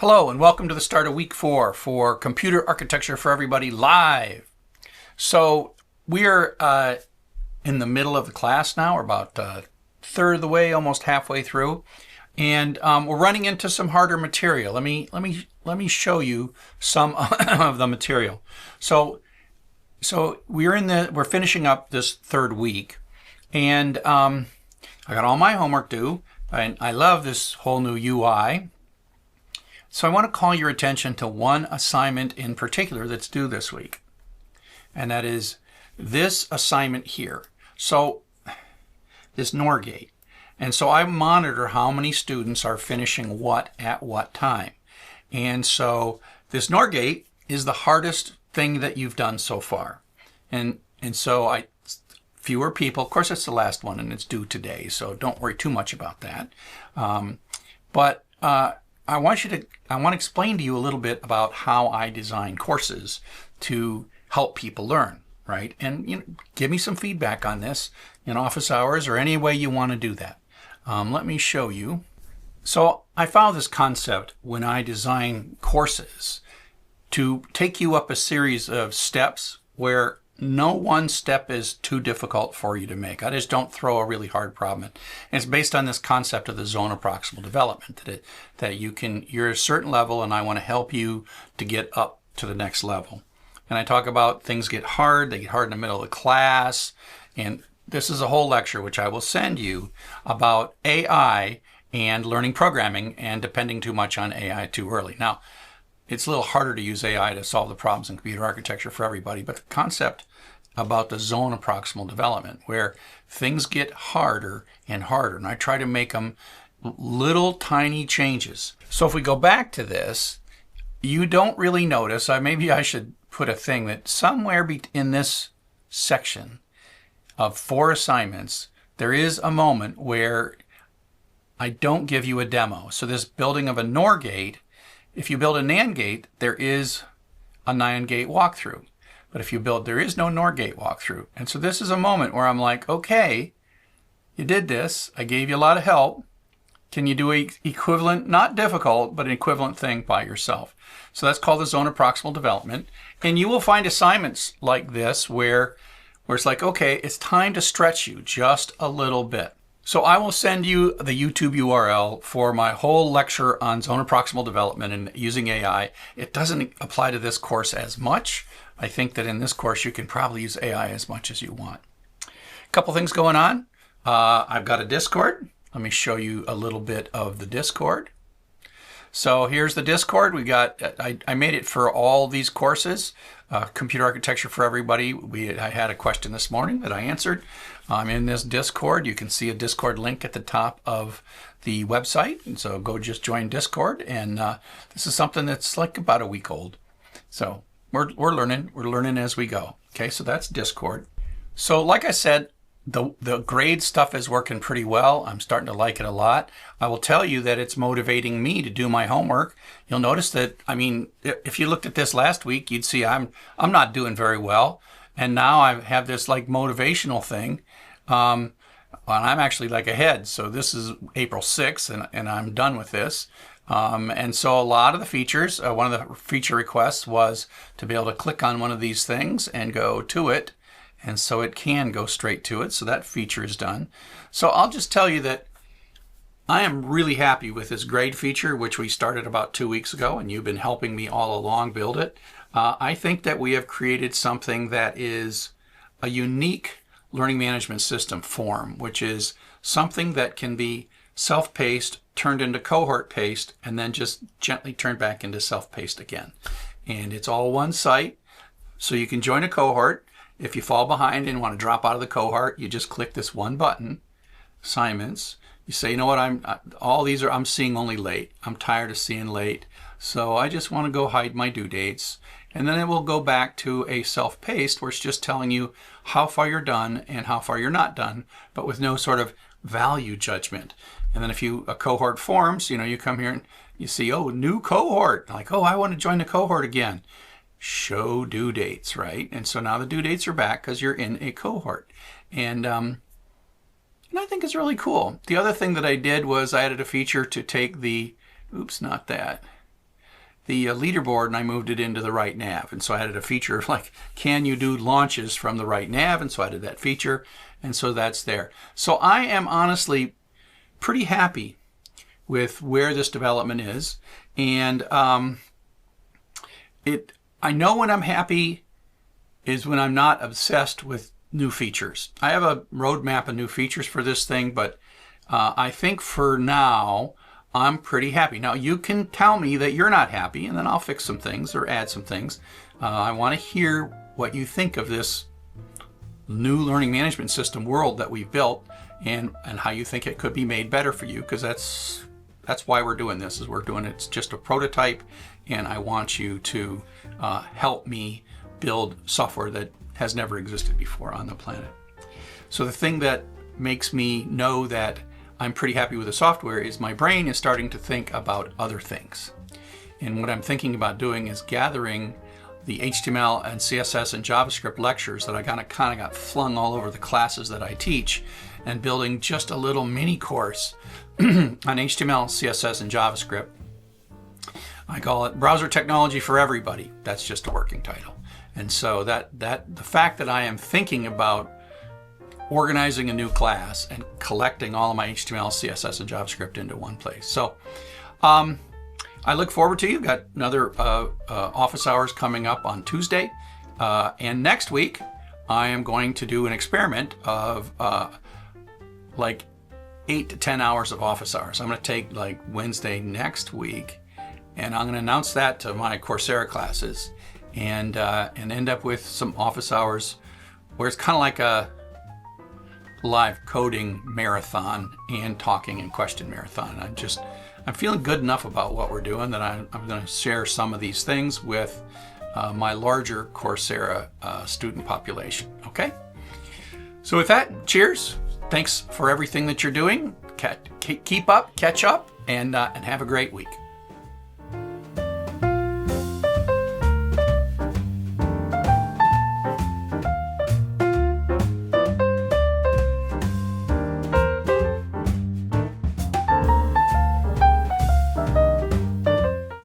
Hello and welcome to the start of week 4 for Computer Architecture for Everybody Live. So we're in the middle of the class now. We're about a third of the way, almost halfway through, and we're running into some harder material. Let me show you some of the material. So we're finishing up this third week, and I got all my homework due. I love this whole new UI. So I want to call your attention to one assignment in particular that's due this week. And that is this assignment here. So this NOR gate. And so I monitor how many students are finishing what at what time. And so this NOR gate is the hardest thing that you've done so far. And so fewer people, of course it's the last one and it's due today, so don't worry too much about that. I want to explain to you a little bit about how I design courses to help people learn, right? And give me some feedback on this in office hours or any way you want to do that. Let me show you. So I found this concept when I design courses to take you up a series of steps where no one step is too difficult for you to make. I just don't throw a really hard problem in. And it's based on this concept of the zone of proximal development, that you're at a certain level and I want to help you to get up to the next level. And I talk about things get hard, they get hard in the middle of the class. And this is a whole lecture which I will send you about AI and learning programming and depending too much on AI too early. Now, it's a little harder to use AI to solve the problems in computer architecture for everybody, but the concept about the zone of proximal development, where things get harder and harder, and I try to make them little tiny changes. So if we go back to this, you don't really notice, maybe I should put a thing that somewhere in this section of 4 assignments, there is a moment where I don't give you a demo. So this building of a NOR gate, if you build a NAND gate, there is a NAND gate walkthrough. But if you build, there is no NOR gate walkthrough. And so this is a moment where I'm like, okay, you did this. I gave you a lot of help. Can you do a equivalent, not difficult, but an equivalent thing by yourself? So that's called the zone of proximal development. And you will find assignments like this where it's like, okay, it's time to stretch you just a little bit. So I will send you the YouTube URL for my whole lecture on zone of proximal development and using AI. It doesn't apply to this course as much. I think that in this course you can probably use AI as much as you want. A couple things going on. I've got a Discord. Let me show you a little bit of the Discord. So here's the Discord. I made it for all these courses. Computer Architecture for Everybody. I had a question this morning that I answered. I'm in this Discord. You can see a Discord link at the top of the website. And so go just join Discord. And this is something that's like about a week old. So we're learning. We're learning as we go. Okay, so that's Discord. So like I said, the grade stuff is working pretty well. I'm starting to like it a lot. I will tell you that it's motivating me to do my homework. You'll notice that, if you looked at this last week, you'd see I'm not doing very well. And now I have this like motivational thing. And I'm actually like ahead. So this is April 6th and I'm done with this. And so a lot of the features, one of the feature requests was to be able to click on one of these things and go to it. And so it can go straight to it. So that feature is done. So I'll just tell you that I am really happy with this grade feature, which we started about 2 weeks ago, and you've been helping me all along build it. I think that we have created something that is a unique learning management system form, which is something that can be self-paced, turned into cohort-paced, and then just gently turned back into self-paced again. And it's all one site, so you can join a cohort. If you fall behind and want to drop out of the cohort, you just click this one button, assignments. You say, you know what, I'm seeing only late. I'm tired of seeing late. So I just want to go hide my due dates. And then it will go back to a self-paced where it's just telling you how far you're done and how far you're not done, but with no sort of value judgment. And then if a cohort forms, you come here and you see, oh, new cohort. Like, oh, I want to join the cohort again. Show due dates, right? And so now the due dates are back because you're in a cohort. And I think it's really cool. The other thing that I did was I added a feature to take the, oops, not that. the leaderboard and I moved it into the right nav. And so I added a feature like, can you do launches from the right nav? And so I added that feature. And so that's there. So I am honestly pretty happy with where this development is. And I know when I'm happy is when I'm not obsessed with new features. I have a roadmap of new features for this thing, but I think for now, I'm pretty happy. Now, you can tell me that you're not happy, and then I'll fix some things or add some things. I want to hear what you think of this new learning management system world that we've built, and how you think it could be made better for you, because that's why we're doing this. Is we're doing it's just a prototype, and I want you to help me build software that has never existed before on the planet. So the thing that makes me know that I'm pretty happy with the software is my brain is starting to think about other things. And what I'm thinking about doing is gathering the HTML and CSS and JavaScript lectures that I kind of got flung all over the classes that I teach, and building just a little mini course on HTML, CSS, and JavaScript. I call it Browser Technology for Everybody. That's just a working title. And so the fact that I am thinking about organizing a new class and collecting all of my HTML, CSS, and JavaScript into one place. So I look forward to you. Got another office hours coming up on Tuesday. And next week, I am going to do an experiment of like 8 to 10 hours of office hours. I'm going to take like Wednesday next week, and I'm going to announce that to my Coursera classes, and end up with some office hours where it's kind of like a live coding marathon and talking and question marathon. I'm feeling good enough about what we're doing that I'm going to share some of these things with my larger Coursera student population. Okay? So with that, cheers. Thanks for everything that you're doing. Keep up, catch up, and have a great week.